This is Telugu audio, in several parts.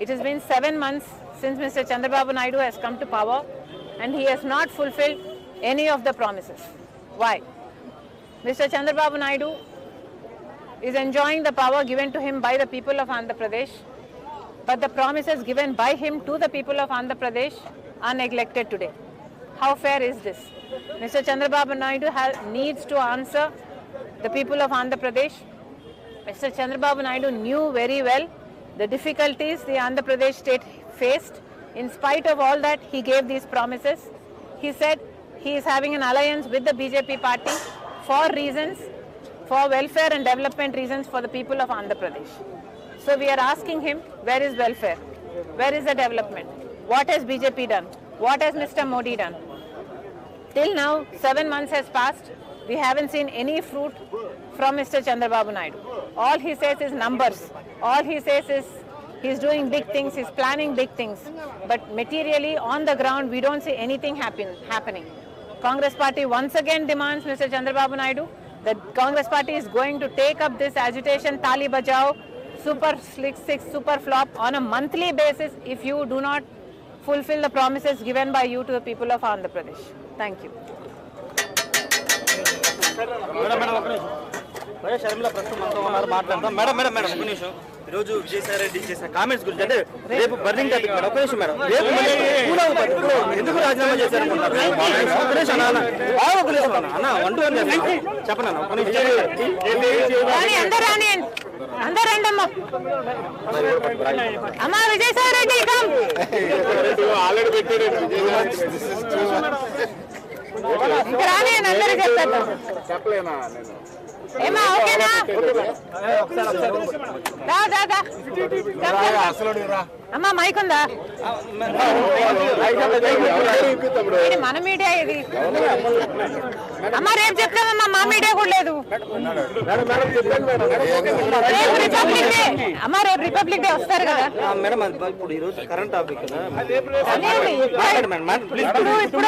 It has been 7 months since Mr. Chandrababu Naidu has come to power and he has not fulfilled any of the promises. Why? Mr. Chandrababu Naidu is enjoying the power given to him by the people of Andhra Pradesh, but the promises given by him to the people of Andhra Pradesh are neglected today. How fair is this? Mr. Chandrababu Naidu needs to answer the people of Andhra Pradesh. Mr. Chandrababu Naidu knew very well the difficulties the Andhra Pradesh state faced. In spite of all that, he gave these promises. He said he is having an alliance with the BJP party for reasons, for welfare and development reasons for the people of Andhra Pradesh. So we are asking him, where is welfare? Where is the development? What has BJP done? What has Mr. Modi done? Till now, 7 months has passed. We haven't seen any fruit from Mr. Chandrababu Naidu. All he says is numbers. All he says is he's doing big things, he's planning big things. But materially, on the ground, we don't see anything happening. Congress party once again demands Mr. Chandrababu Naidu. The Congress party is going to take up this agitation, Tali Bajao, Super Slick 6, Super Flop on a monthly basis if you do not fulfill the promises given by you to the people of Andhra Pradesh. Thank you. ఈరోజు విజయసాయి రెడ్డి చేసిన కామెంట్స్ గురించి అంటే రేపు బర్నింగ్ టాపిక్ మేడం. ఒక నిమిషం మేడం, రేపు ఎందుకు రాజీనామా చేశారు అన్న వన్ టు వన్ చెప్పండి అన్న. అమ్మా విజయసాయి రెడ్డి అందరూ చెప్తారు. చెప్పలేనా ఏమా ఓకేనా? అమ్మా మైక్ ఉందా? మన మీడియా ఇది. అమ్మా రేపు చెప్తామమ్మా, మా మీడియా కూడా లేదు. రేపు రిపబ్లిక్ డే. అమ్మా రేపు రిపబ్లిక్ డే వస్తారు కదా మేడం. ఇప్పుడు ఈరోజు కరెంట్ టాపిక్ ఇప్పుడు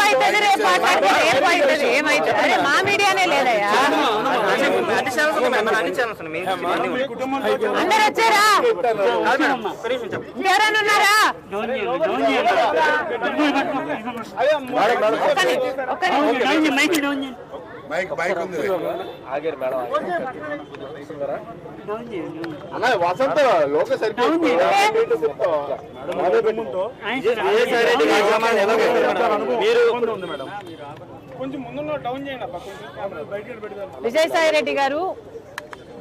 అవుతుంది, రేపు మాట్లాడుతుంది, రేపు అవుతుంది, ఏమవుతుంది? అరే మా మీడియానే లేదయ్యా. అందరు వచ్చారా? ఎవరైనా ఉన్నారా? వసంత లోక విజయసాయి రెడ్డి గారు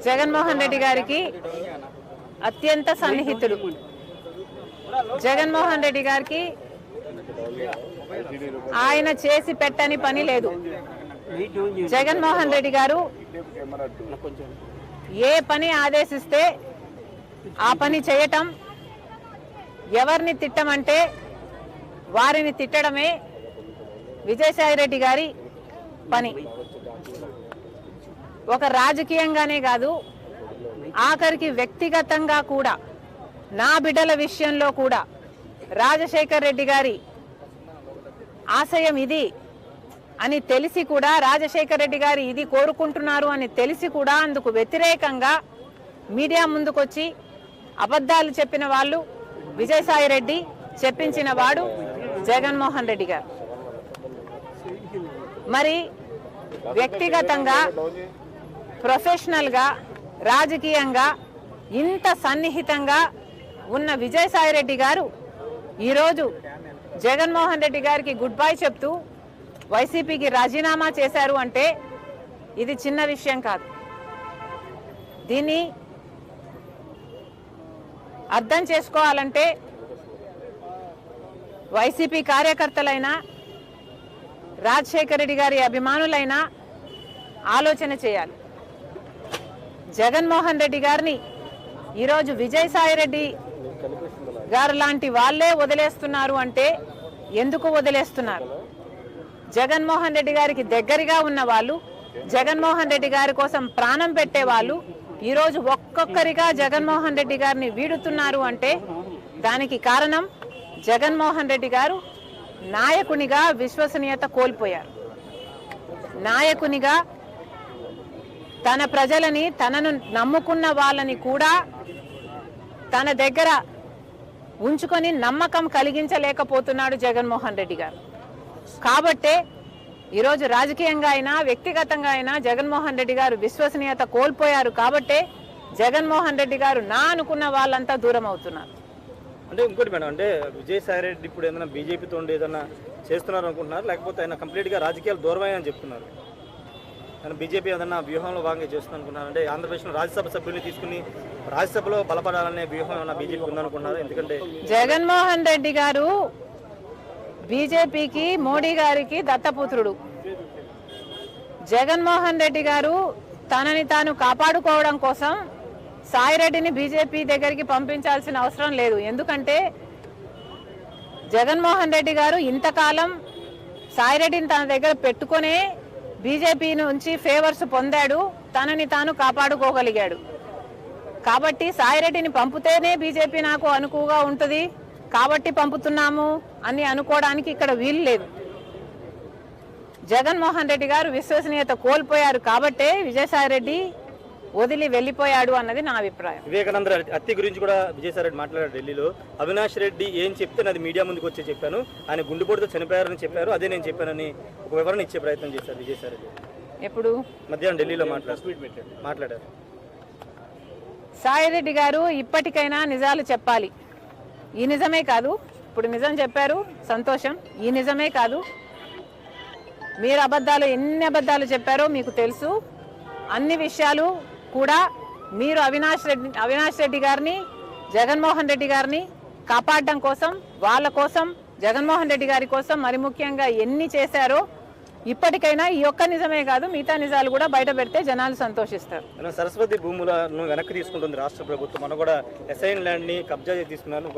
జగన్మోహన్ రెడ్డి గారికి అత్యంత సన్నిహితుడు. జగన్మోహన్ రెడ్డి గారికి ఆయన చేసి పెట్టని పని లేదు. జగన్మోహన్ రెడ్డి గారు ఏ పని ఆదేశిస్తే ఆ పని చేయటం, ఎవరిని తిట్టమంటే వారిని తిట్టడమే విజయసాయి రెడ్డి గారి పని. ఒక రాజకీయంగానే కాదు, ఆఖరికి వ్యక్తిగతంగా కూడా, నా బిడ్డల విషయంలో కూడా రాజశేఖర్ రెడ్డి గారి ఆశయం ఇది అని తెలిసి కూడా, రాజశేఖర్ రెడ్డి గారు ఇది కోరుకుంటున్నారు అని తెలిసి కూడా అందుకు వ్యతిరేకంగా మీడియా ముందుకొచ్చి అబద్ధాలు చెప్పిన వాళ్ళు విజయసాయి రెడ్డి, చెప్పించిన వాడు జగన్మోహన్ రెడ్డి గారు. మరి వ్యక్తిగతంగా, ప్రొఫెషనల్గా, రాజకీయంగా ఇంత సన్నిహితంగా ఉన్న విజయసాయి రెడ్డి గారు ఈరోజు జగన్మోహన్ రెడ్డి గారికి గుడ్ బై చెప్తూ వైసీపీకి రాజీనామా చేశారు అంటే ఇది చిన్న విషయం కాదు. దీన్ని అర్థం చేసుకోవాలంటే వైసీపీ కార్యకర్తలైనా, రాజశేఖర రెడ్డి గారి అభిమానులైనా ఆలోచన చేయాలి. జగన్మోహన్ రెడ్డి గారిని ఈరోజు విజయసాయి రెడ్డి గారు లాంటి వాళ్ళే వదిలేస్తున్నారు అంటే ఎందుకు వదిలేస్తున్నారు? జగన్మోహన్ రెడ్డి గారికి దగ్గరగా ఉన్న వాళ్ళు, జగన్మోహన్ రెడ్డి గారి కోసం ప్రాణం పెట్టే వాళ్ళు ఈరోజు ఒక్కొక్కరిగా జగన్మోహన్ రెడ్డి గారిని వీడుతున్నారు అంటే దానికి కారణం జగన్మోహన్ రెడ్డి గారు నాయకునిగా విశ్వసనీయత కోల్పోయారు. నాయకునిగా తన ప్రజలని, తనను నమ్ముకున్న వాళ్ళని కూడా తన దగ్గర ఉంచుకొని నమ్మకం కలిగించలేకపోతున్నాడు జగన్మోహన్ రెడ్డి గారు. కాబట్టే ఈరోజు రాజకీయంగా అయినా వ్యక్తిగతంగా అయినా జగన్మోహన్ రెడ్డి గారు విశ్వసనీయత కోల్పోయారు. కాబట్టే జగన్మోహన్ రెడ్డి గారు నా అనుకున్న వాళ్ళంతా దూరం అవుతున్నారు. అంటే ఇంకోటి మేడం, అంటే విజయసాయి రెడ్డి ఇప్పుడు ఏదైనా బీజేపీతో ఏదైనా చేస్తున్నారు అనుకుంటున్నారు, లేకపోతే ఆయన కంప్లీట్గా రాజకీయాలు దూరమని చెప్తున్నారు? ఆయన బీజేపీ ఏదన్నా వ్యూహంలో భాగంగా చేస్తున్నారు అనుకుంటున్నారు? అంటే ఆంధ్రప్రదేశ్లో రాజ్యసభ సభ్యుల్ని తీసుకుని రాజ్యసభలో బలపడాలనే వ్యూహం ఏమన్నా బీజేపీ ఉందనుకుంటున్నారు? ఎందుకంటే జగన్మోహన్ రెడ్డి గారు బీజేపీకి మోడీ గారికి దత్తపుత్రుడు. జగన్మోహన్ రెడ్డి గారు తనని తాను కాపాడుకోవడం కోసం సాయిరెడ్డిని బీజేపీ దగ్గరికి పంపించాల్సిన అవసరం లేదు. ఎందుకంటే జగన్మోహన్ రెడ్డి గారు ఇంతకాలం సాయిరెడ్డిని తన దగ్గర పెట్టుకునే బీజేపీ నుంచి ఫేవర్స్ పొందాడు, తనని తాను కాపాడుకోగలిగాడు. కాబట్టి సాయిరెడ్డిని పంపితేనే బీజేపీ నాకు అనుకువగా ఉంటుంది కాబట్టి పంపుతున్నాము అని అనుకోవడానికి ఇక్కడ వీలు లేదు. జగన్మోహన్ రెడ్డి గారు విశ్వసనీయత కోల్పోయారు కాబట్టే విజయసాయి రెడ్డి వదిలి వెళ్ళిపోయాడు అన్నది నా అభిప్రాయం. వివేకానంద హత్య గురించి కూడా విజయసాయి రెడ్డి మాట్లాడారు ఢిల్లీలో. అవినాష్ రెడ్డి ఏం చెప్తే నాది మీడియా ముందుకు వచ్చి చెప్పాను, ఆయన గుండెపోటుతో చనిపోయారని చెప్పారు, అదే నేను చెప్పానని ఒక వివరణ ఇచ్చే ప్రయత్నం చేశారు విజయసాయి రెడ్డి. ఎప్పుడు? మధ్యాహ్నం ఢిల్లీలో మాట్లాడారు. సాయిరెడ్డి గారు ఇప్పటికైనా నిజాలు చెప్పాలి. ఈ నిజమే కాదు, ఇప్పుడు నిజం చెప్పారు సంతోషం, ఈ నిజమే కాదు మీరు అబద్ధాలు ఎన్ని అబద్ధాలు చెప్పారో మీకు తెలుసు. అన్ని విషయాలు కూడా మీరు అవినాష్ రెడ్డి గారిని జగన్మోహన్ రెడ్డి గారిని కాపాడడం కోసం, వాళ్ళ కోసం, జగన్మోహన్ రెడ్డి గారి కోసం మరి ముఖ్యంగా ఎన్ని చేశారో ఇప్పటికైనా ఈ ఒక్క నిజమే కాదు మిగతా నిజాలు కూడా బయట పెడితే జనాలు సంతోషిస్తారు. సరస్వతి భూములను వెనక్కి తీసుకుంటుంది రాష్ట్ర ప్రభుత్వం. మనం కూడా అసైన్ ల్యాండ్ని కబ్జా తీసుకున్నాను.